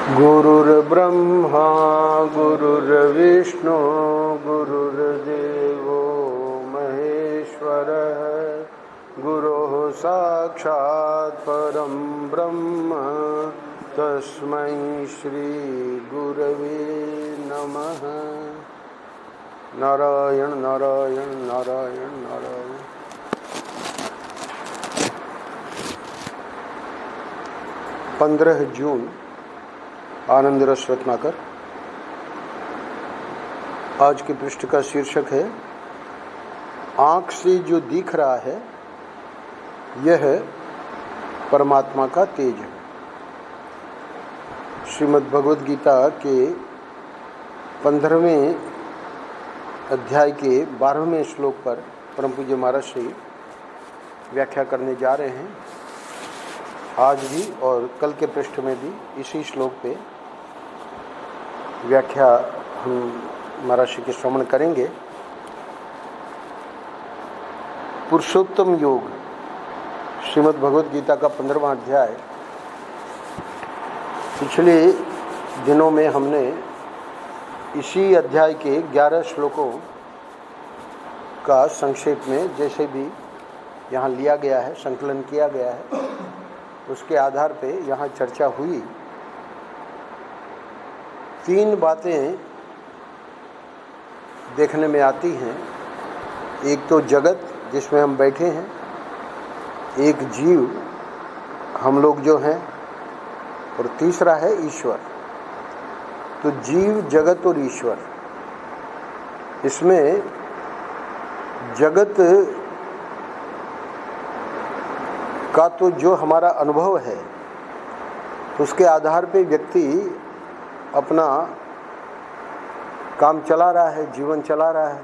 गुरुर्ब्रह्मा गुरुर्विष्णु गुरुर्देवो महेश्वरः गुरुः साक्षात् परं ब्रह्म तस्मै श्री गुरवे नमः। नारायण नारायण नारायण नारायण। 15 जून आनंद रस रत्नाकर। आज के पृष्ठ का शीर्षक है आँख से जो दिख रहा है यह परमात्मा का तेज है। श्रीमद् भगवद गीता के 15वें अध्याय के 12वें श्लोक पर परम पूज्य महाराज श्री व्याख्या करने जा रहे हैं। आज भी और कल के पृष्ठ में भी इसी श्लोक पे व्याख्या हम महाराज श्री के श्रवण करेंगे। पुरुषोत्तम योग श्रीमद् भगवद गीता का 15वां अध्याय। पिछले दिनों में हमने इसी अध्याय के 11 श्लोकों का संक्षेप में जैसे भी यहाँ लिया गया है, संकलन किया गया है, उसके आधार पे यहाँ चर्चा हुई। 3 बातें देखने में आती हैं। एक तो जगत जिसमें हम बैठे हैं, एक जीव हम लोग जो हैं, और तीसरा है ईश्वर। तो जीव, जगत और ईश्वर, इसमें जगत का तो जो हमारा अनुभव है उसके आधार पे व्यक्ति अपना काम चला रहा है, जीवन चला रहा है।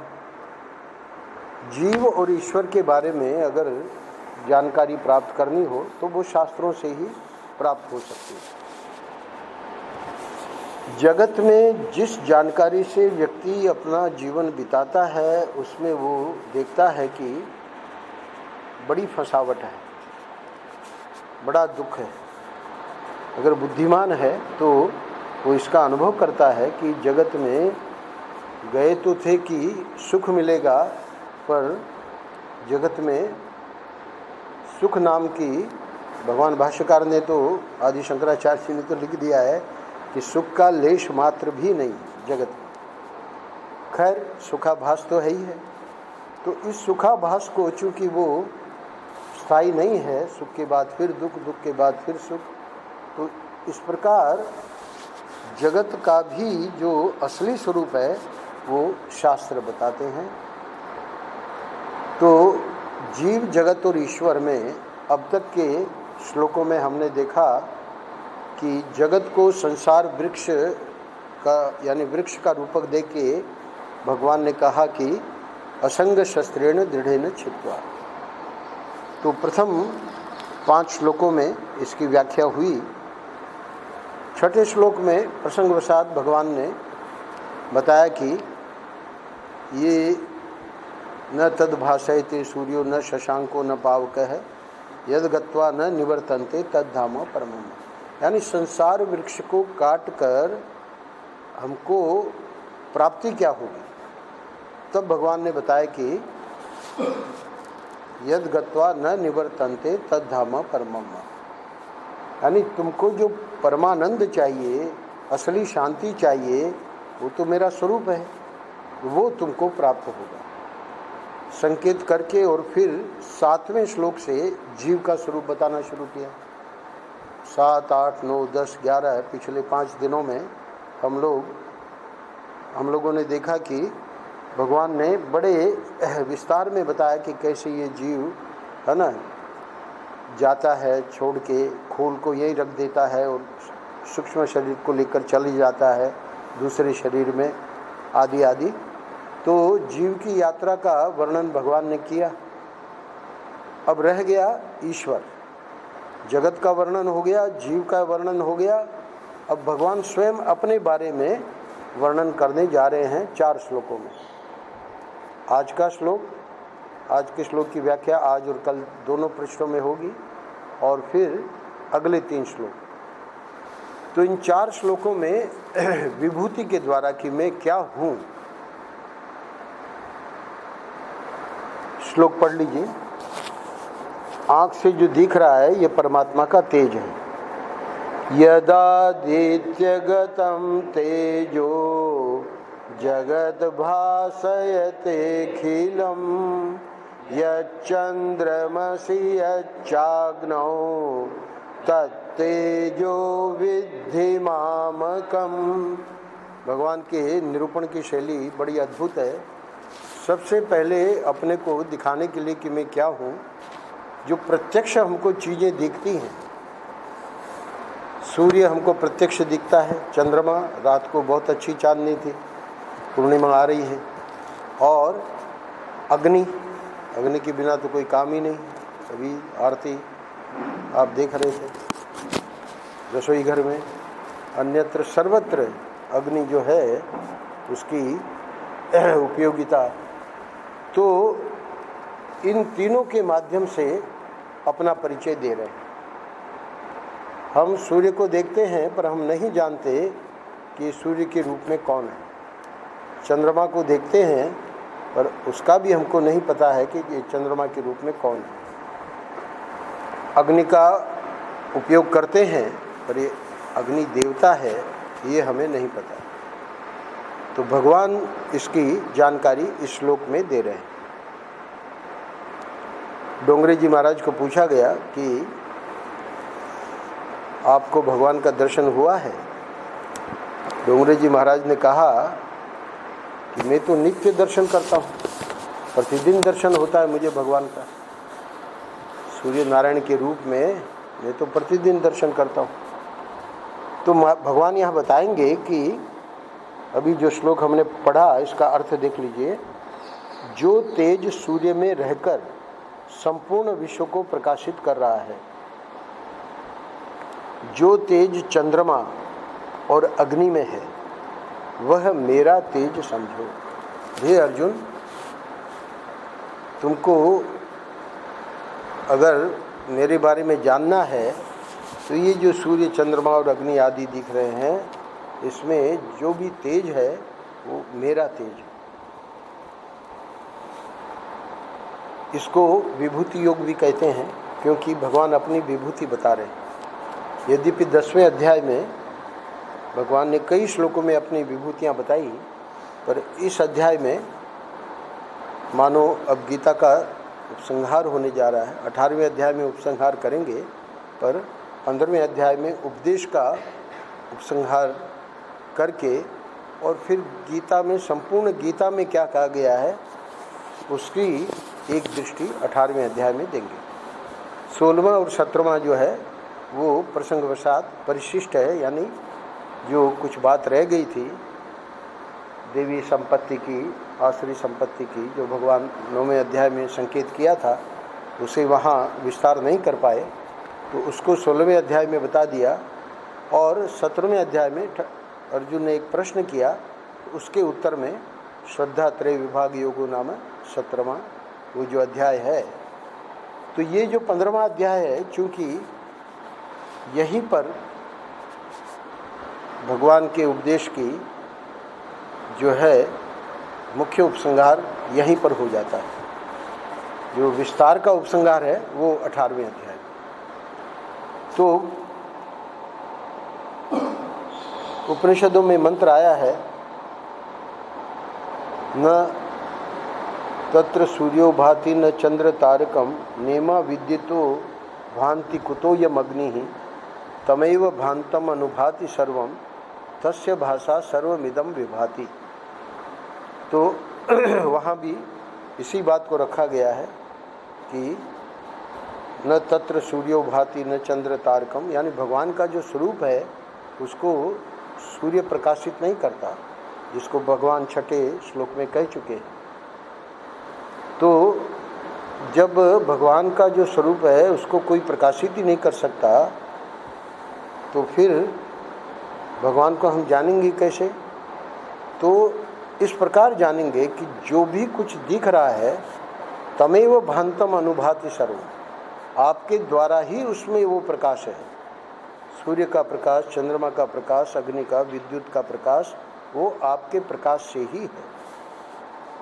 जीव और ईश्वर के बारे में अगर जानकारी प्राप्त करनी हो तो वो शास्त्रों से ही प्राप्त हो सकती है। जगत में जिस जानकारी से व्यक्ति अपना जीवन बिताता है उसमें वो देखता है कि बड़ी फंसावट है, बड़ा दुख है। अगर बुद्धिमान है तो वो इसका अनुभव करता है कि जगत में गए तो थे कि सुख मिलेगा, पर जगत में सुख नाम की, भगवान भाष्यकार ने तो आदि शंकराचार्य जी ने तो लिख दिया है कि सुख का लेश मात्र भी नहीं जगत में। खैर सुखाभास तो है ही है। तो इस सुखाभास को चूँकि वो स्थायी नहीं है, सुख के बाद फिर दुख, दुख के बाद फिर सुख, तो इस प्रकार जगत का भी जो असली स्वरूप है वो शास्त्र बताते हैं। तो जीव, जगत और ईश्वर में अब तक के श्लोकों में हमने देखा कि जगत को संसार वृक्ष का यानी वृक्ष का रूपक दे के भगवान ने कहा कि असंग शस्त्रेण दृढ़ेन छित्त्वा। तो प्रथम 5 श्लोकों में इसकी व्याख्या हुई। छठे श्लोक में प्रसंगवशात भगवान ने बताया कि ये न तद भाषयते सूर्यो न शशांको न पावकः यद गत्वा न निवर्तन्ते तद धाम परमम्। यानी संसार वृक्ष को काट कर हमको प्राप्ति क्या होगी। तब भगवान ने बताया कि यद गत्वा न निवर्तन्ते तद धाम परमम्। यानी तुमको जो परमानंद चाहिए, असली शांति चाहिए, वो तो मेरा स्वरूप है, वो तुमको प्राप्त होगा। संकेत करके और फिर 7वें श्लोक से जीव का स्वरूप बताना शुरू किया। 7, 8, 9, 10, 11 पिछले 5 दिनों में हम लोगों ने देखा कि भगवान ने बड़े विस्तार में बताया कि कैसे ये जीव है ना जाता है, छोड़ के खोल को यही रख देता है और सूक्ष्म शरीर को लेकर चले जाता है दूसरे शरीर में, आदि आदि। तो जीव की यात्रा का वर्णन भगवान ने किया। अब रह गया ईश्वर। जगत का वर्णन हो गया, जीव का वर्णन हो गया। अब भगवान स्वयं अपने बारे में वर्णन करने जा रहे हैं 4 श्लोकों में। आज का श्लोक, आज के श्लोक की व्याख्या आज और कल दोनों पृष्ठों में होगी, और फिर अगले 3 श्लोक। तो इन 4 श्लोकों में विभूति के द्वारा कि मैं क्या हूँ, श्लोक पढ़ लीजिए। आँख से जो दिख रहा है ये परमात्मा का तेज है। यदादित्यगतं तेजो जगद भासयतेऽखिलं यच्चन्द्रमसि यच्चाग्नौ तत्तेजो विद्धि मामकम्। भगवान के निरूपण की शैली बड़ी अद्भुत है। सबसे पहले अपने को दिखाने के लिए कि मैं क्या हूँ, जो प्रत्यक्ष हमको चीज़ें दिखती हैं। सूर्य हमको प्रत्यक्ष दिखता है, चंद्रमा, रात को बहुत अच्छी चांदनी थी, पूर्णिमा आ रही है, और अग्नि के बिना तो कोई काम ही नहीं। अभी आरती आप देख रहे थे रसोई घर में, अन्यत्र सर्वत्र अग्नि जो है उसकी उपयोगिता। तो इन तीनों के माध्यम से अपना परिचय दे रहे हैं। हम सूर्य को देखते हैं पर हम नहीं जानते कि सूर्य के रूप में कौन है। चंद्रमा को देखते हैं पर उसका भी हमको नहीं पता है कि ये चंद्रमा के रूप में कौन है। अग्नि का उपयोग करते हैं पर ये अग्नि देवता है ये हमें नहीं पता। तो भगवान इसकी जानकारी इस श्लोक में दे रहे हैं। डोंगरे जी महाराज को पूछा गया कि आपको भगवान का दर्शन हुआ है? डोंगरे जी महाराज ने कहा कि मैं तो नित्य दर्शन करता हूँ, प्रतिदिन दर्शन होता है मुझे भगवान का। सूर्य नारायण के रूप में मैं तो प्रतिदिन दर्शन करता हूँ। तो भगवान यहाँ बताएंगे कि अभी जो श्लोक हमने पढ़ा इसका अर्थ देख लीजिए। जो तेज सूर्य में रहकर संपूर्ण विश्व को प्रकाशित कर रहा है, जो तेज चंद्रमा और अग्नि में है, वह मेरा तेज समझो। हे अर्जुन, तुमको अगर मेरे बारे में जानना है तो ये जो सूर्य चंद्रमा और अग्नि आदि दिख रहे हैं, इसमें जो भी तेज है वो मेरा तेज है। इसको विभूति योग भी कहते हैं, क्योंकि भगवान अपनी विभूति बता रहे हैं। यद्यपि 10वें अध्याय में भगवान ने कई श्लोकों में अपनी विभूतियाँ बताई, पर इस अध्याय में मानो अब गीता का उपसंहार होने जा रहा है। 18वें अध्याय में उपसंहार करेंगे, पर 15वें अध्याय में उपदेश का उपसंहार करके और फिर गीता में, संपूर्ण गीता में क्या कहा गया है उसकी एक दृष्टि 18वें अध्याय में देंगे। 16वां और 17वां जो है वो प्रसंगवशात परिशिष्ट है, यानी जो कुछ बात रह गई थी देवी संपत्ति की, आसुरी संपत्ति की, जो भगवान 9वें अध्याय में संकेत किया था, उसे वहाँ विस्तार नहीं कर पाए, तो उसको 16वें अध्याय में बता दिया। और 17वें अध्याय में अर्जुन ने एक प्रश्न किया, उसके उत्तर में श्रद्धा त्रय विभाग योगो नाम 17वां वो जो अध्याय है। तो ये जो 15वां अध्याय है, चूँकि यहीं पर भगवान के उपदेश की जो है मुख्य उपसंहार यहीं पर हो जाता है। जो विस्तार का उपसंहार है वो 18वें अध्याय। तो उपनिषदों में मंत्र आया है, न तत्र सूर्यो भाति न चंद्र तारकम नेमा विद्युतो भांति कुतो यमग्नि तमेव भांतम अनुभाति सर्वम तस्य भाषा सर्वमिदं विभाति। तो वहाँ भी इसी बात को रखा गया है कि न तत्र सूर्यो भाति न चंद्र तारकम, यानी भगवान का जो स्वरूप है उसको सूर्य प्रकाशित नहीं करता, जिसको भगवान 6ठे श्लोक में कह चुके हैं। तो जब भगवान का जो स्वरूप है उसको कोई प्रकाशित ही नहीं कर सकता, तो फिर भगवान को हम जानेंगे कैसे? तो इस प्रकार जानेंगे कि जो भी कुछ दिख रहा है तमेव भांतम अनुभाति सर्व, आपके द्वारा ही उसमें वो प्रकाश है। सूर्य का प्रकाश, चंद्रमा का प्रकाश, अग्नि का, विद्युत का प्रकाश, वो आपके प्रकाश से ही है।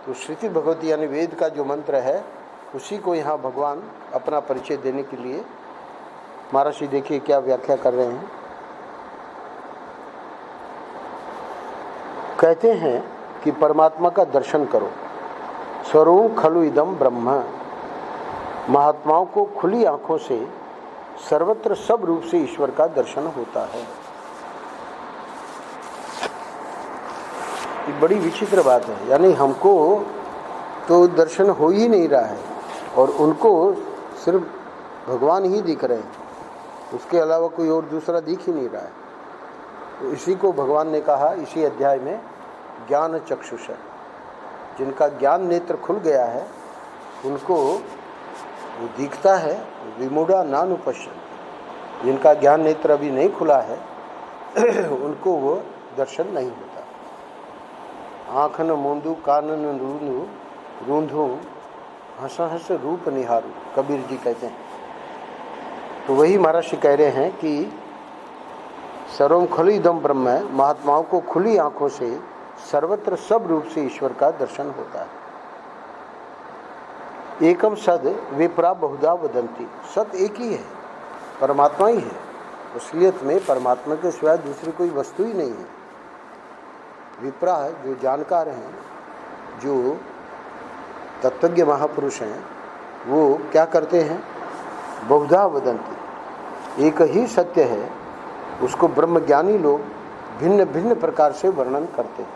तो श्रुति भगवती यानी वेद का जो मंत्र है, उसी को यहाँ भगवान अपना परिचय देने के लिए महर्षि देखिए क्या व्याख्या कर रहे हैं। कहते हैं कि परमात्मा का दर्शन करो। सर्वं खलु इदं ब्रह्म, महात्माओं को खुली आंखों से सर्वत्र सब रूप से ईश्वर का दर्शन होता है। ये बड़ी विचित्र बात है, यानी हमको तो दर्शन हो ही नहीं रहा है और उनको सिर्फ भगवान ही दिख रहे हैं, उसके अलावा कोई और दूसरा दिख ही नहीं रहा है। तो इसी को भगवान ने कहा इसी अध्याय में ज्ञान चक्षुष, जिनका ज्ञान नेत्र खुल गया है उनको वो दिखता है। विमूढ़ा नानुपश्यन्ति, जिनका ज्ञान नेत्र अभी नहीं खुला है उनको वो दर्शन नहीं होता। आँख न मूंदू कानन रूंदू रूंधू हंस हंस रूप निहारू, कबीर जी कहते हैं। तो वही महर्षि कह रहे हैं कि सर्वं खलु इदं ब्रह्म, महात्माओं को खुली आंखों से सर्वत्र सब रूप से ईश्वर का दर्शन होता है। एकम सद विप्रा बहुधा वदंती, सत एक ही है, परमात्मा ही है। असलियत में परमात्मा के सिवाय दूसरी कोई वस्तु ही नहीं है। विप्रा जो जानकार हैं, जो तत्वज्ञ महापुरुष हैं, वो क्या करते हैं? बहुधा वदंती, एक ही सत्य है, उसको ब्रह्मज्ञानी लोग भिन्न भिन्न प्रकार से वर्णन करते हैं।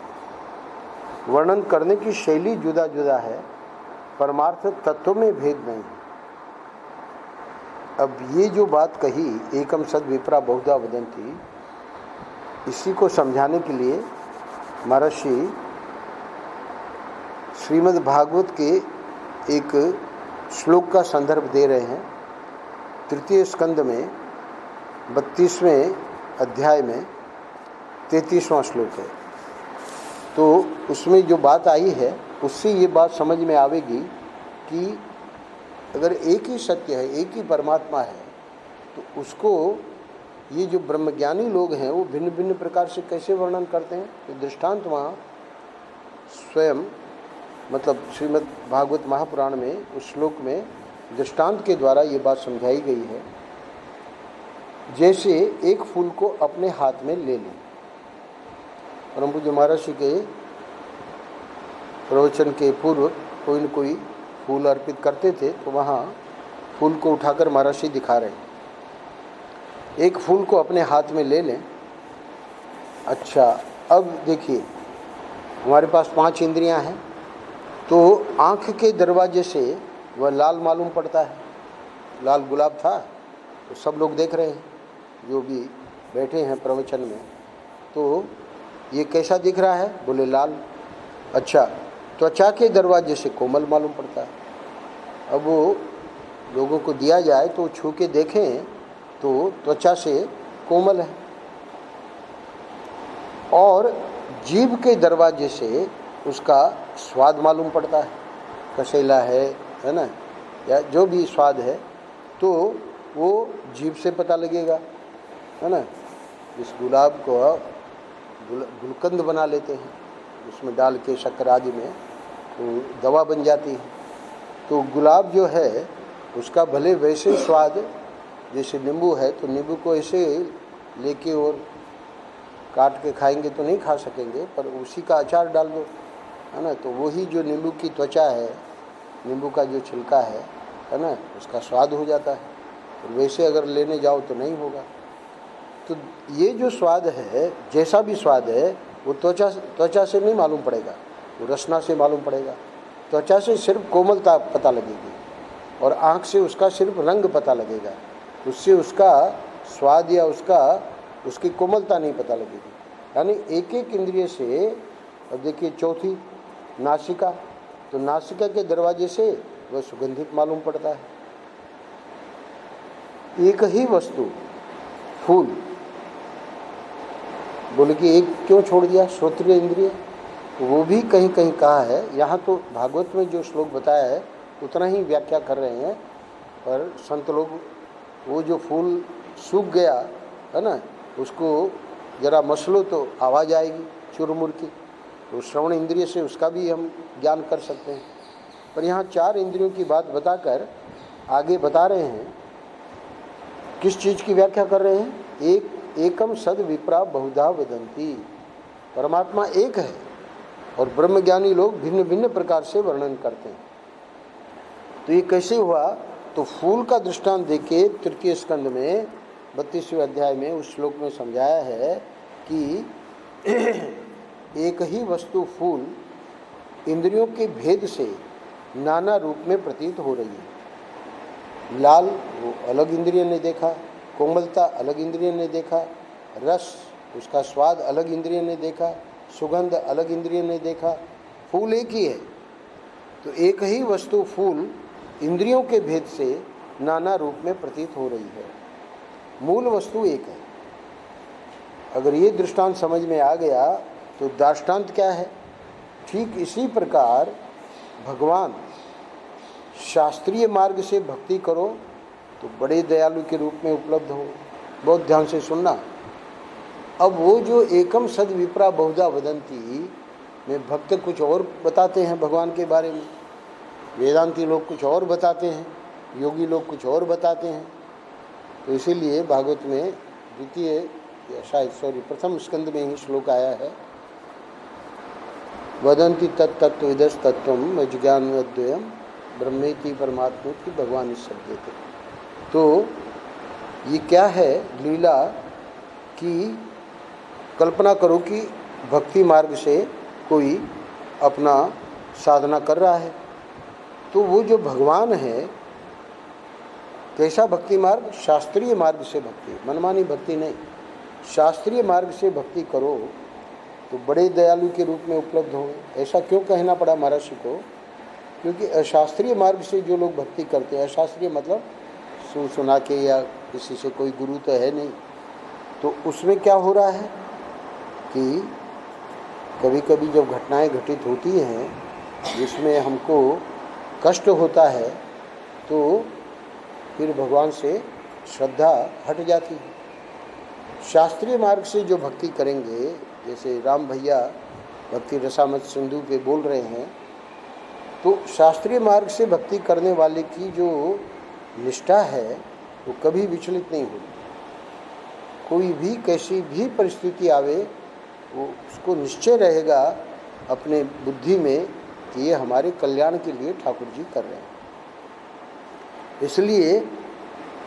वर्णन करने की शैली जुदा जुदा है, परमार्थ तत्व में भेद नहीं है। अब ये जो बात कही एकम सद विप्रा बहुधा वदंती, इसी को समझाने के लिए महर्षि श्रीमद् भागवत के एक श्लोक का संदर्भ दे रहे हैं। तृतीय स्कंद में 32वें अध्याय में 33वां श्लोक है। तो उसमें जो बात आई है उससे ये बात समझ में आवेगी कि अगर एक ही सत्य है, एक ही परमात्मा है, तो उसको ये जो ब्रह्मज्ञानी लोग हैं वो भिन्न भिन्न प्रकार से कैसे वर्णन करते हैं। तो दृष्टांत वहाँ स्वयं मतलब श्रीमद् भागवत महापुराण में उस श्लोक में दृष्टांत के द्वारा ये बात समझाई गई है। जैसे एक फूल को अपने हाथ में ले लें। परम पूज्य महर्षि के प्रवचन के पूर्व कोई न कोई फूल अर्पित करते थे, तो वहाँ फूल को उठाकर महर्षि दिखा रहे हैं। एक फूल को अपने हाथ में ले लें। अच्छा, अब देखिए हमारे पास 5 इंद्रियां हैं, तो आँख के दरवाजे से वह लाल मालूम पड़ता है। लाल गुलाब था तो सब लोग देख रहे हैं जो भी बैठे हैं प्रवचन में। तो ये कैसा दिख रहा है? बोले लाल। अच्छा, त्वचा के दरवाजे से कोमल मालूम पड़ता है। अब वो लोगों को दिया जाए तो छू के देखें तो त्वचा से कोमल है। और जीभ के दरवाजे से उसका स्वाद मालूम पड़ता है, कसेला है ना, या जो भी स्वाद है, तो वो जीभ से पता लगेगा, है ना। इस गुलाब को गुलकंद बना लेते हैं, उसमें डाल के शक्कर आदि में तो दवा बन जाती है। तो गुलाब जो है उसका भले वैसे स्वाद जैसे नींबू है, तो नींबू को ऐसे लेके और काट के खाएंगे तो नहीं खा सकेंगे, पर उसी का अचार डाल दो, है ना, तो वही जो नींबू की त्वचा है, नींबू का जो छिलका है ना, उसका स्वाद हो जाता है। और वैसे अगर लेने जाओ तो नहीं होगा। तो ये जो स्वाद है, जैसा भी स्वाद है, वो त्वचा से नहीं मालूम पड़ेगा, वो रसना से मालूम पड़ेगा। त्वचा से सिर्फ कोमलता पता लगेगी और आँख से उसका सिर्फ रंग पता लगेगा, उससे उसका स्वाद या उसकी कोमलता नहीं पता लगेगी। यानी एक एक इंद्रिय से। अब देखिए चौथी नासिका, तो नासिका के दरवाजे से वह सुगंधित मालूम पड़ता है। एक ही वस्तु फूल, बोले कि एक क्यों छोड़ दिया? श्रोत्रिय इंद्रिय, तो वो भी कहीं कहीं कहा है। यहाँ तो भागवत में जो श्लोक बताया है उतना ही व्याख्या कर रहे हैं, पर संत लोग वो जो फूल सूख गया है ना, उसको जरा मसलो तो आवाज़ आएगी चुरमुर की, तो श्रवण इंद्रिय से उसका भी हम ज्ञान कर सकते हैं। पर यहाँ 4 इंद्रियों की बात बताकर आगे बता रहे हैं, किस चीज़ की व्याख्या कर रहे हैं? एकम सद विप्रा बहुधा वदंती, परमात्मा एक है और ब्रह्मज्ञानी लोग भिन्न भिन्न प्रकार से वर्णन करते हैं। तो ये कैसे हुआ? तो फूल का दृष्टांत देके तृतीय स्कंद में 32वें अध्याय में उस श्लोक में समझाया है कि एक ही वस्तु फूल इंद्रियों के भेद से नाना रूप में प्रतीत हो रही है। लाल वो अलग इंद्रिय ने देखा, कोमलता अलग इंद्रिय ने देखा, रस उसका स्वाद अलग इंद्रिय ने देखा, सुगंध अलग इंद्रिय ने देखा, फूल एक ही है। तो एक ही वस्तु फूल इंद्रियों के भेद से नाना रूप में प्रतीत हो रही है, मूल वस्तु एक है। अगर ये दृष्टांत समझ में आ गया तो दार्ष्टान्त क्या है? ठीक इसी प्रकार भगवान शास्त्रीय मार्ग से भक्ति करो तो बड़े दयालु के रूप में उपलब्ध हो। बहुत ध्यान से सुनना। अब वो जो एकम सद विप्रा बहुधा वदंती में भक्त कुछ और बताते हैं भगवान के बारे में, वेदांती लोग कुछ और बताते हैं, योगी लोग कुछ और बताते हैं। तो इसीलिए भागवत में द्वितीय या शायद प्रथम स्कंद में ही श्लोक आया है, वदंती तत्तत्विदस् तत्वम अज्ञानवद्वयम ब्रह्मेति परमात्मेति भगवान इस शब्द थे। तो ये क्या है लीला कि कल्पना करो कि भक्ति मार्ग से कोई अपना साधना कर रहा है, तो वो जो भगवान है कैसा भक्ति मार्ग? शास्त्रीय मार्ग से भक्ति, मनमानी भक्ति नहीं, शास्त्रीय मार्ग से भक्ति करो तो बड़े दयालु के रूप में उपलब्ध हो। ऐसा क्यों कहना पड़ा महर्षि को? क्योंकि अशास्त्रीय मार्ग से जो लोग भक्ति करते हैं, अशास्त्रीय मतलब सुना के या किसी से, कोई गुरु तो है नहीं, तो उसमें क्या हो रहा है कि कभी कभी जब घटनाएं घटित होती हैं जिसमें हमको कष्ट होता है तो फिर भगवान से श्रद्धा हट जाती है। शास्त्रीय मार्ग से जो भक्ति करेंगे, जैसे राम भैया भक्ति रसामत सिंधु पे बोल रहे हैं, तो शास्त्रीय मार्ग से भक्ति करने वाले की जो निष्ठा है वो कभी विचलित नहीं होती। कोई भी कैसी भी परिस्थिति आवे वो उसको निश्चय रहेगा अपने बुद्धि में कि ये हमारे कल्याण के लिए ठाकुर जी कर रहे हैं। इसलिए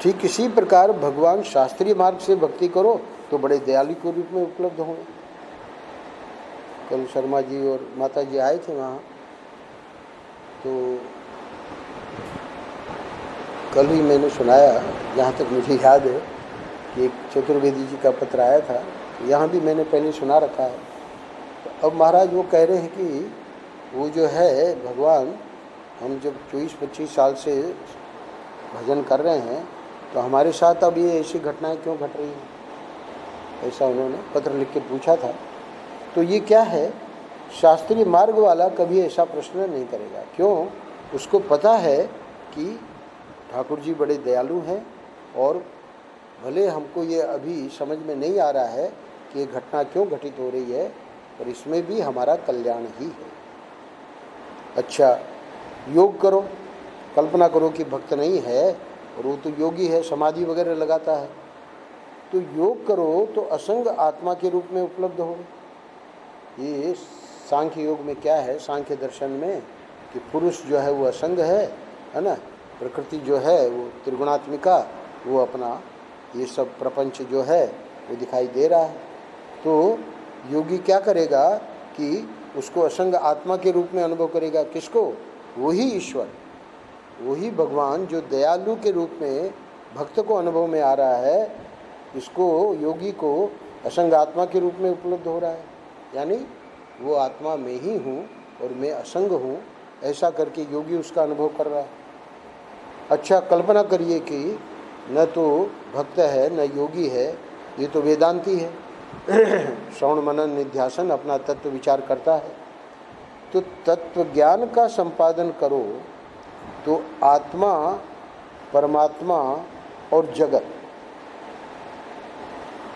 ठीक इसी प्रकार भगवान शास्त्रीय मार्ग से भक्ति करो तो बड़े दयालु के रूप में उपलब्ध होंगे। कल शर्मा जी और माता जी आए थे वहाँ, तो कल ही मैंने सुनाया, जहाँ तक मुझे याद है, कि एक चतुर्वेदी जी का पत्र आया था। यहाँ भी मैंने पहले सुना रखा है। तो अब महाराज वो कह रहे हैं कि वो जो है भगवान, हम जब 24-25 साल से भजन कर रहे हैं तो हमारे साथ अब ये ऐसी घटनाएं क्यों घट रही हैं? ऐसा उन्होंने पत्र लिख के पूछा था। तो ये क्या है, शास्त्रीय मार्ग वाला कभी ऐसा प्रश्न नहीं करेगा। क्यों? उसको पता है कि ठाकुर जी बड़े दयालु हैं और भले हमको ये अभी समझ में नहीं आ रहा है कि ये घटना क्यों घटित हो रही है, पर इसमें भी हमारा कल्याण ही है। अच्छा, योग करो, कल्पना करो कि भक्त नहीं है और वो तो योगी है, समाधि वगैरह लगाता है, तो योग करो तो असंग आत्मा के रूप में उपलब्ध हो। ये सांख्य योग में क्या है, सांख्य दर्शन में, कि पुरुष जो है वो असंग है ना, प्रकृति जो है वो त्रिगुणात्मिका, वो अपना ये सब प्रपंच जो है वो दिखाई दे रहा है। तो योगी क्या करेगा कि उसको असंग आत्मा के रूप में अनुभव करेगा। किसको? वही ईश्वर, वही भगवान जो दयालु के रूप में भक्त को अनुभव में आ रहा है, इसको योगी को असंग आत्मा के रूप में उपलब्ध हो रहा है। यानी वो आत्मा में ही हूँ और मैं असंग हूँ, ऐसा करके योगी उसका अनुभव कर रहा है। अच्छा, कल्पना करिए कि न तो भक्त है न योगी है, ये तो वेदांती है, श्रवण मनन निध्यासन अपना तत्व विचार करता है। तो तत्व ज्ञान का संपादन करो तो आत्मा, परमात्मा और जगत,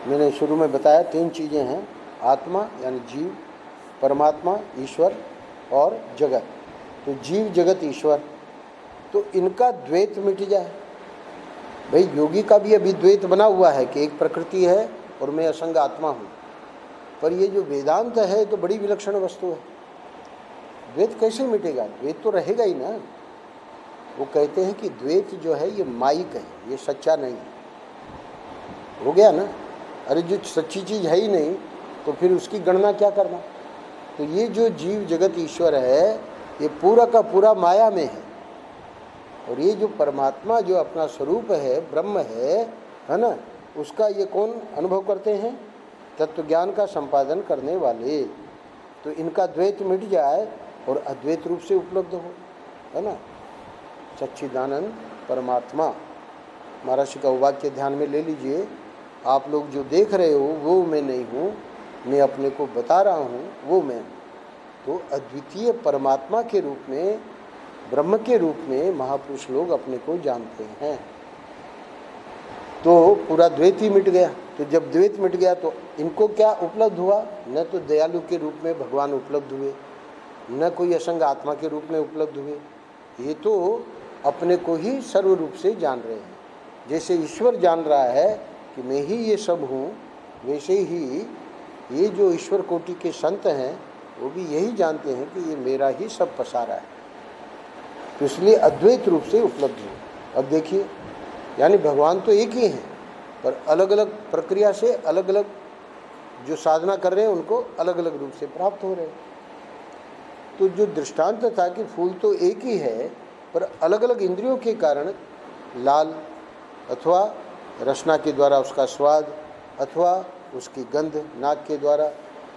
मैंने शुरू में बताया 3 चीज़ें हैं, आत्मा यानी जीव, परमात्मा ईश्वर और जगत। तो जीव जगत ईश्वर, तो इनका द्वैत मिट जाए। भाई योगी का भी अभी द्वैत बना हुआ है कि एक प्रकृति है और मैं असंग आत्मा हूँ, पर ये जो वेदांत है तो बड़ी विलक्षण वस्तु है। द्वैत कैसे मिटेगा? द्वैत तो रहेगा ही ना। वो कहते हैं कि द्वैत जो है ये माइक है, ये सच्चा नहीं है। हो गया ना? अरे जो सच्ची चीज़ है ही नहीं तो फिर उसकी गणना क्या करना? तो ये जो जीव जगत ईश्वर है ये पूरा का पूरा माया में है, और ये जो परमात्मा जो अपना स्वरूप है, ब्रह्म है ना, उसका ये कौन अनुभव करते हैं? तत्व ज्ञान का संपादन करने वाले। तो इनका द्वैत मिट जाए और अद्वैत रूप से उपलब्ध हो, है ना। सच्चिदानंद परमात्मा, महर्षि का वाक्य ध्यान में ले लीजिए। आप लोग जो देख रहे हो वो मैं नहीं हूँ, मैं अपने को बता रहा हूँ वो मैं हूँ। तो अद्वितीय परमात्मा के रूप में, ब्रह्म के रूप में महापुरुष लोग अपने को जानते हैं। तो पूरा द्वैत ही मिट गया। तो जब द्वैत मिट गया तो इनको क्या उपलब्ध हुआ? न तो दयालु के रूप में भगवान उपलब्ध हुए, न कोई असंग आत्मा के रूप में उपलब्ध हुए। ये तो अपने को ही सर्व रूप से जान रहे हैं। जैसे ईश्वर जान रहा है कि मैं ही ये सब हूँ, वैसे ही ये जो ईश्वर कोटि के संत हैं वो भी यही जानते हैं कि ये मेरा ही सब पसारा है। तो इसलिए अद्वैत रूप से उपलब्ध हो। अब देखिए, यानी भगवान तो एक ही हैं, पर अलग अलग प्रक्रिया से अलग अलग जो साधना कर रहे हैं उनको अलग अलग रूप से प्राप्त हो रहे हैं। तो जो दृष्टांत था कि फूल तो एक ही है, पर अलग अलग इंद्रियों के कारण लाल, अथवा रसना के द्वारा उसका स्वाद, अथवा उसकी गंध नाक के द्वारा,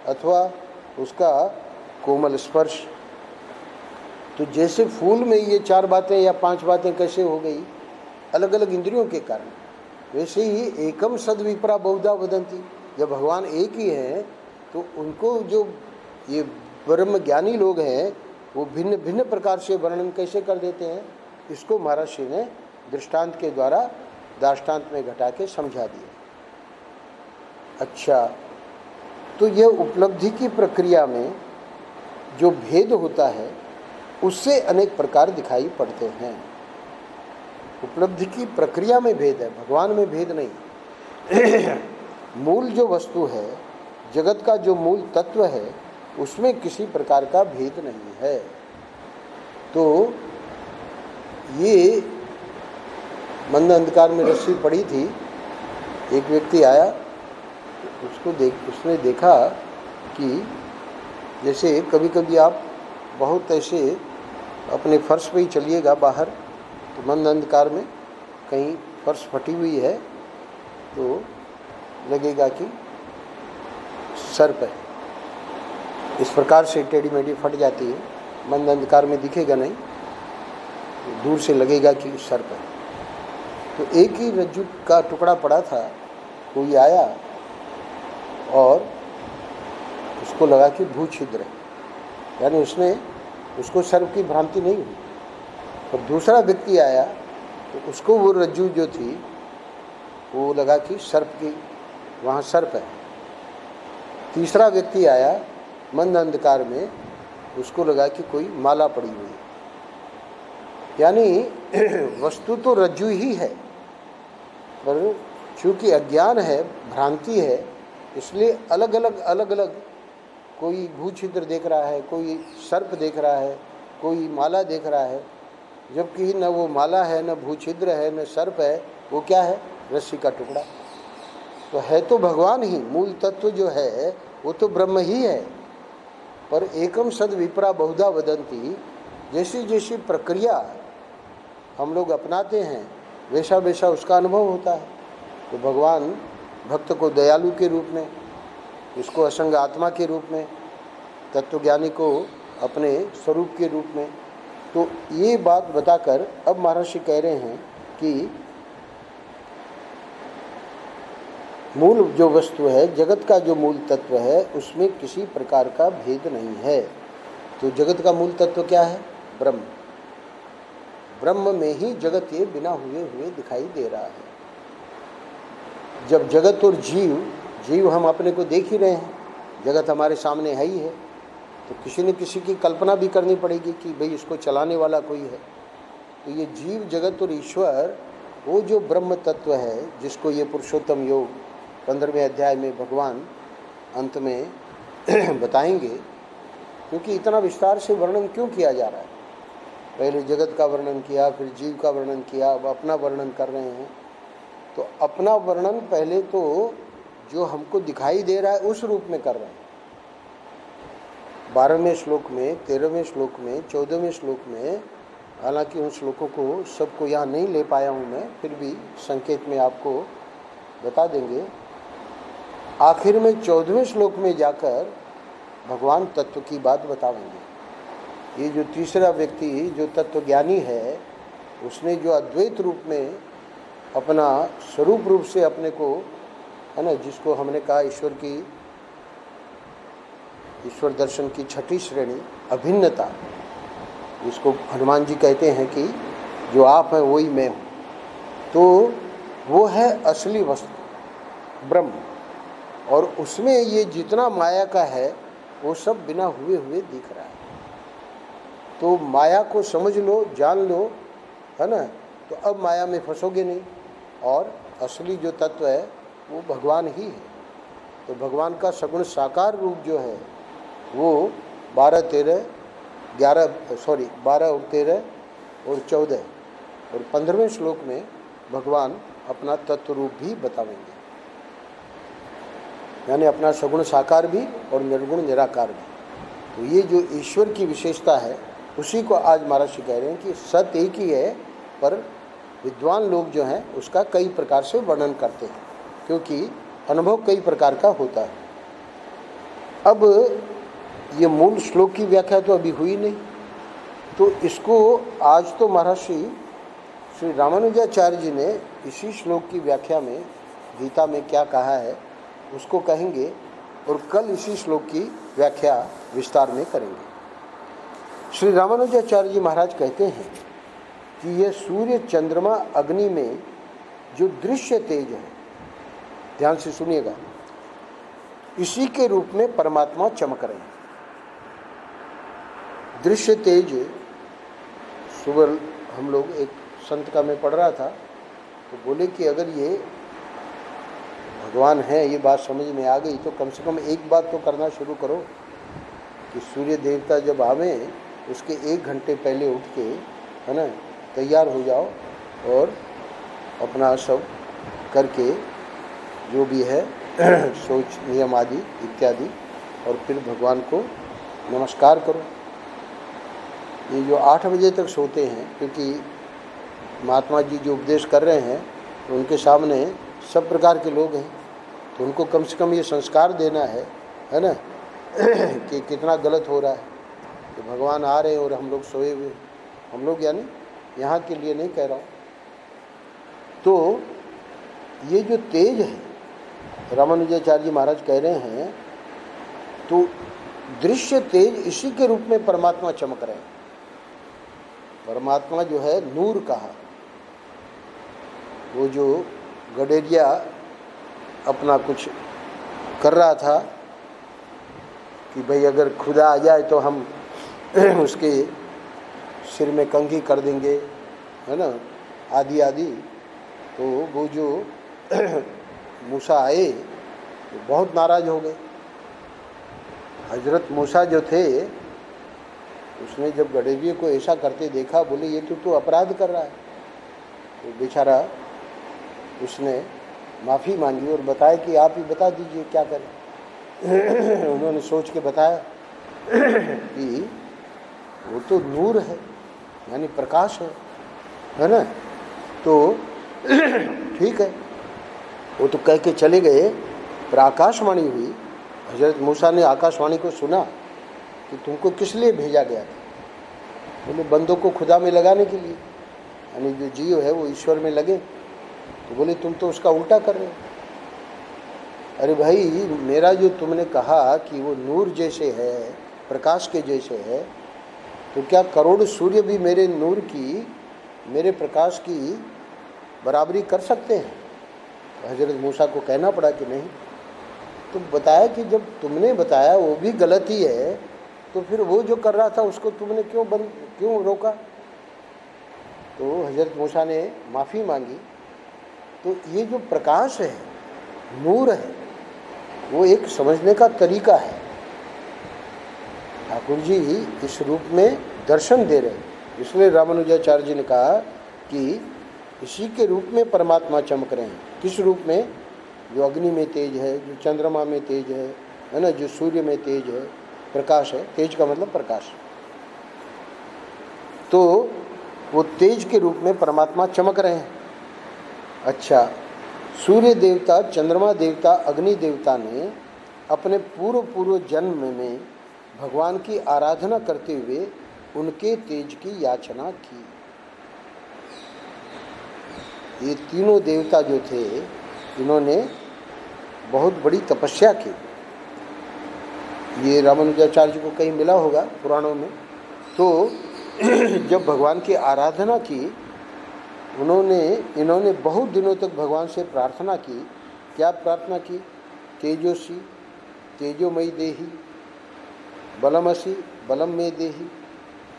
अथवा उसका कोमल स्पर्श। तो जैसे फूल में ये 4 बातें या 5 बातें कैसे हो गई अलग अलग इंद्रियों के कारण, वैसे ही एकम सद विप्रा बहुधा वदंती। जब भगवान एक ही हैं तो उनको जो ये ब्रह्म ज्ञानी लोग हैं वो भिन्न भिन्न प्रकार से वर्णन कैसे कर देते हैं, इसको महर्षि ने दृष्टांत के द्वारा दाष्टान्त में घटा के समझा दिया। अच्छा, तो यह उपलब्धि की प्रक्रिया में जो भेद होता है उससे अनेक प्रकार दिखाई पड़ते हैं। उपलब्धि की प्रक्रिया में भेद है, भगवान में भेद नहीं। मूल जो वस्तु है, जगत का जो मूल तत्व है, उसमें किसी प्रकार का भेद नहीं है। तो ये मंद अंधकार में रस्सी पड़ी थी, एक व्यक्ति आया, उसने देखा कि जैसे कभी कभी आप बहुत ऐसे अपने फर्श पे ही चलिएगा बाहर, तो मंद अंधकार में कहीं फर्श फटी हुई है तो लगेगा कि सर्प है। इस प्रकार से टेढ़ी मेढ़ी फट जाती है, मंद अंधकार में दिखेगा नहीं, दूर से लगेगा कि सर्प है। तो एक ही रज्जु का टुकड़ा पड़ा था, कोई आया और उसको लगा कि भू छिद्र है, यानी उसको सर्प की भ्रांति नहीं हुई। और दूसरा व्यक्ति आया तो उसको वो रज्जु जो थी वो लगा कि सर्प की वहाँ सर्प है। तीसरा व्यक्ति आया मंद अंधकार में, उसको लगा कि कोई माला पड़ी हुई है। यानी वस्तु तो रज्जु ही है, पर चूँकि अज्ञान है, भ्रांति है, इसलिए अलग अलग कोई भू छिद्र देख रहा है, कोई सर्प देख रहा है, कोई माला देख रहा है, जबकि न वो माला है, न भू छिद्र है, न सर्प है, वो क्या है? रस्सी का टुकड़ा। तो है तो भगवान ही, मूल तत्व जो है वो तो ब्रह्म ही है, पर एकम सद विप्रा बहुधा वदंती। जैसी जैसी प्रक्रिया हम लोग अपनाते हैं वैसा वैसा उसका अनुभव होता है। तो भगवान भक्त को दयालु के रूप में, इसको असंग आत्मा के रूप में, तत्वज्ञानी को अपने स्वरूप के रूप में। तो ये बात बताकर अब महर्षि कह रहे हैं कि मूल जो वस्तु है, जगत का जो मूल तत्व है, उसमें किसी प्रकार का भेद नहीं है। तो जगत का मूल तत्व क्या है? ब्रह्म। ब्रह्म में ही जगत ये बिना हुए दिखाई दे रहा है। जब जगत और जीव जीव हम अपने को देख ही रहे हैं, जगत हमारे सामने है ही है, तो किसी न किसी की कल्पना भी करनी पड़ेगी कि भाई इसको चलाने वाला कोई है। तो ये जीव जगत और ईश्वर, वो जो ब्रह्म तत्व है जिसको ये पुरुषोत्तम योग 15वें अध्याय में भगवान अंत में बताएंगे, क्योंकि इतना विस्तार से वर्णन क्यों किया जा रहा है। पहले जगत का वर्णन किया, फिर जीव का वर्णन किया, अब अपना वर्णन कर रहे हैं। तो अपना वर्णन पहले तो जो हमको दिखाई दे रहा है उस रूप में कर रहे हैं। 12वें श्लोक में, 13वें श्लोक में, 14वें श्लोक में, हालांकि उन श्लोकों को सबको यहाँ नहीं ले पाया हूँ मैं, फिर भी संकेत में आपको बता देंगे। आखिर में 14वें श्लोक में जाकर भगवान तत्व की बात बताएंगे। ये जो तीसरा व्यक्ति जो तत्वज्ञानी है, उसने जो अद्वैत रूप में अपना स्वरूप रूप से अपने को, है ना, जिसको हमने कहा ईश्वर दर्शन की छठी श्रेणी अभिन्नता, इसको हनुमान जी कहते हैं कि जो आप हैं वही मैं हूँ, तो वो है असली वस्तु ब्रह्म। और उसमें ये जितना माया का है वो सब बिना हुए हुए दिख रहा है। तो माया को समझ लो, जान लो, है ना, तो अब माया में फंसोगे नहीं। और असली जो तत्व है वो भगवान ही है। तो भगवान का सगुण साकार रूप जो है वो 12 और 13 और 14 और 15वें श्लोक में भगवान अपना तत्व रूप भी बताएंगे, यानी अपना सगुण साकार भी और निर्गुण निराकार भी। तो ये जो ईश्वर की विशेषता है उसी को आज महाराज कह रहे हैं कि सत्य एक ही है, पर विद्वान लोग जो हैं उसका कई प्रकार से वर्णन करते हैं, क्योंकि अनुभव कई प्रकार का होता है। अब ये मूल श्लोक की व्याख्या तो अभी हुई नहीं, तो इसको आज तो महाराज श्री रामानुजाचार्य जी ने इसी श्लोक की व्याख्या में गीता में क्या कहा है उसको कहेंगे, और कल इसी श्लोक की व्याख्या विस्तार में करेंगे। श्री रामानुजाचार्य जी महाराज कहते हैं कि यह सूर्य चंद्रमा अग्नि में जो दृश्य तेज है, ध्यान से सुनिएगा, इसी के रूप में परमात्मा चमक रहे हैं। दृश्य तेज, सुबह हम लोग एक संत का मैं पढ़ रहा था, तो बोले कि अगर ये भगवान है, ये बात समझ में आ गई, तो कम से कम एक बात तो करना शुरू करो कि सूर्य देवता जब आवें उसके 1 घंटे पहले उठ के, है ना, तैयार हो जाओ और अपना सब करके जो भी है सोच नियम आदि इत्यादि, और फिर भगवान को नमस्कार करो। ये जो 8 बजे तक सोते हैं, क्योंकि महात्मा जी जो उपदेश कर रहे हैं तो उनके सामने सब प्रकार के लोग हैं, तो उनको कम से कम ये संस्कार देना है ना, कि कितना गलत हो रहा है। तो भगवान आ रहे हैं और हम लोग सोए हुए, हम लोग यानी यहाँ के लिए नहीं कह रहा हूँ। तो ये जो तेज है, रामानुजाचार्य जी महाराज कह रहे हैं, तो दृश्य तेज इसी के रूप में परमात्मा चमक रहे हैं। परमात्मा जो है नूर कहा, वो जो गडेरिया अपना कुछ कर रहा था कि भाई अगर खुदा आ जाए तो हम उसके सिर में कंघी कर देंगे, है ना, आदि आदि। तो वो जो मूसा आए तो बहुत नाराज़ हो गए। हजरत मूसा जो थे, उसने जब गडेरिये को ऐसा करते देखा, बोले ये तो अपराध कर रहा है। तो बेचारा उसने माफ़ी मांगी और बताया कि आप ही बता दीजिए क्या करें। उन्होंने सोच के बताया कि वो तो नूर है, यानी प्रकाश है ना, तो ठीक है। वो तो कह के चले गए, पर आकाशवाणी हुई। हजरत मूसा ने आकाशवाणी को सुना कि तुमको किस लिए भेजा गया था। बोले बंदों को खुदा में लगाने के लिए, यानी जो जीव है वो ईश्वर में लगे। तो बोले तुम तो उसका उल्टा कर रहे हो। अरे भाई, मेरा जो तुमने कहा कि वो नूर जैसे है, प्रकाश के जैसे है, तो क्या करोड़ सूर्य भी मेरे नूर की, मेरे प्रकाश की बराबरी कर सकते हैं? तो हजरत मूसा को कहना पड़ा कि नहीं, तो बताया कि जब तुमने बताया वो भी गलत ही है, तो फिर वो जो कर रहा था उसको तुमने क्यों रोका? तो हज़रत मूसा ने माफ़ी मांगी। तो ये जो प्रकाश है, नूर है, वो एक समझने का तरीका है। ठाकुर जी इस रूप में दर्शन दे रहे हैं, इसलिए रामानुजाचार्य जी ने कहा कि इसी के रूप में परमात्मा चमक रहे हैं। किस रूप में? जो अग्नि में तेज है, जो चंद्रमा में तेज है ना, जो सूर्य में तेज है, प्रकाश है। तेज का मतलब प्रकाश। तो वो तेज के रूप में परमात्मा चमक रहे हैं। अच्छा, सूर्य देवता, चंद्रमा देवता, अग्नि देवता ने अपने पूर्व जन्म में भगवान की आराधना करते हुए उनके तेज की याचना की। ये तीनों देवता जो थे, इन्होंने बहुत बड़ी तपस्या की। ये रामानुजाचार्य जी को कहीं मिला होगा पुराणों में। तो जब भगवान की आराधना की, इन्होंने बहुत दिनों तक भगवान से प्रार्थना की। क्या प्रार्थना की? तेजोसी तेजोमयी देही, बलमसी बलम में देही।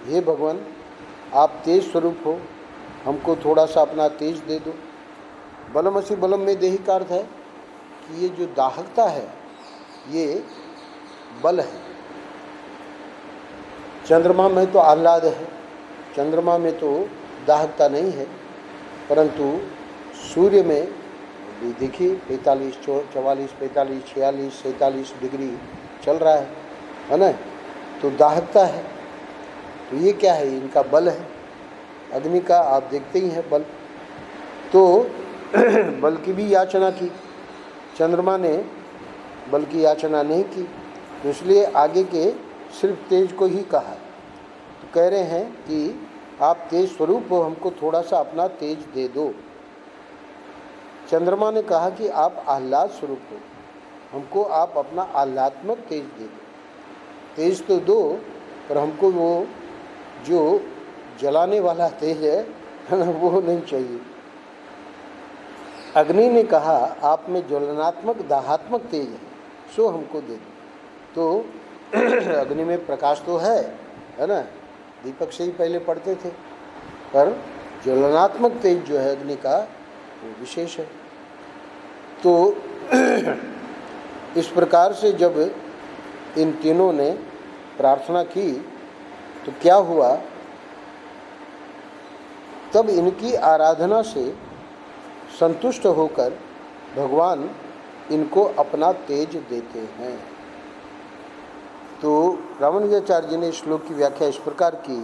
हे भगवान, आप तेज स्वरूप हो, हमको थोड़ा सा अपना तेज दे दो। बलमसी बलम में देही का अर्थ है कि ये जो दाहकता है, ये बल है। चंद्रमा में तो आह्लाद है, चंद्रमा में तो दाहकता नहीं है, परंतु सूर्य में भी देखिए 45, 44, 45, 46, 47 डिग्री चल रहा है ना, तो दाहकता है। तो ये क्या है? इनका बल है। अग्नि का आप देखते ही हैं बल। तो बल की भी याचना की। चंद्रमा ने बल की याचना नहीं की, तो इसलिए आगे के सिर्फ तेज को ही कहा। तो कह रहे हैं कि आप तेज स्वरूप हो, हमको थोड़ा सा अपना तेज दे दो। चंद्रमा ने कहा कि आप आह्लाद स्वरूप हो, हमको आप अपना आह्लात्मक तेज दे दो। तेज तो दो, पर हमको वो जो जलाने वाला तेज है ना, वो नहीं चाहिए। अग्नि ने कहा आप में ज्वलनात्मक दाहात्मक तेज है, सो हमको दे दो। तो अग्नि में प्रकाश तो है ना, दीपक से ही पहले पढ़ते थे, पर ज्वलनात्मक तेज जो है अग्नि का, वो विशेष है। तो इस प्रकार से जब इन तीनों ने प्रार्थना की, तो क्या हुआ? तब इनकी आराधना से संतुष्ट होकर भगवान इनको अपना तेज देते हैं। तो रामानुजाचार्य जी ने इस श्लोक की व्याख्या इस प्रकार की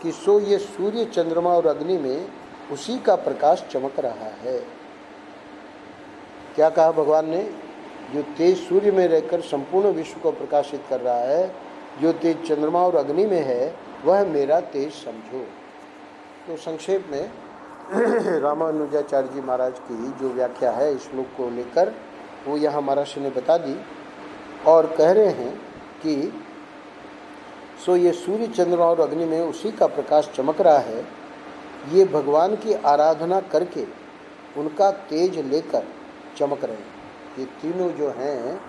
कि सो ये सूर्य, चंद्रमा और अग्नि में उसी का प्रकाश चमक रहा है। क्या कहा भगवान ने? जो तेज सूर्य में रहकर संपूर्ण विश्व को प्रकाशित कर रहा है, जो तेज चंद्रमा और अग्नि में है, वह मेरा तेज समझो। तो संक्षेप में रामानुजाचार्य जी महाराज की जो व्याख्या है इस श्लोक को लेकर, वो यहाँ महाराज ने बता दी। और कह रहे हैं कि सो ये सूर्य, चंद्रमा और अग्नि में उसी का प्रकाश चमक रहा है। ये भगवान की आराधना करके उनका तेज लेकर चमक रहे हैं। ये तीनों जो हैं,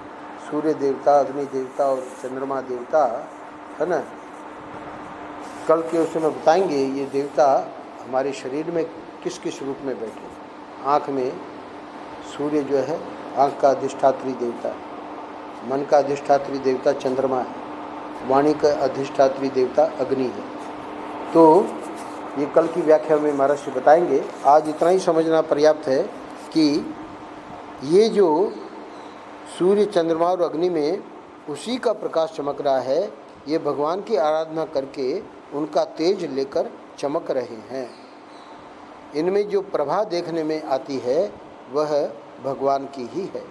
सूर्य देवता, अग्नि देवता और चंद्रमा देवता, है ना, कल के उसमें बताएंगे ये देवता हमारे शरीर में किस किस रूप में बैठे। आँख में सूर्य जो है आँख का अधिष्ठात्री देवता, मन का अधिष्ठात्री देवता चंद्रमा है, वाणी का अधिष्ठात्री देवता अग्नि है। तो ये कल की व्याख्या में महाराज से बताएंगे। आज इतना ही समझना पर्याप्त है कि ये जो सूर्य, चंद्रमा और अग्नि में उसी का प्रकाश चमक रहा है, ये भगवान की आराधना करके उनका तेज लेकर चमक रहे हैं। इनमें जो प्रभा देखने में आती है वह भगवान की ही है।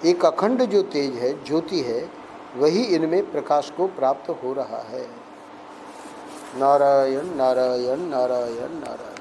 एक अखंड जो तेज है, ज्योति है, वही इनमें प्रकाश को प्राप्त हो रहा है। नारायण नारायण नारायण नारायण।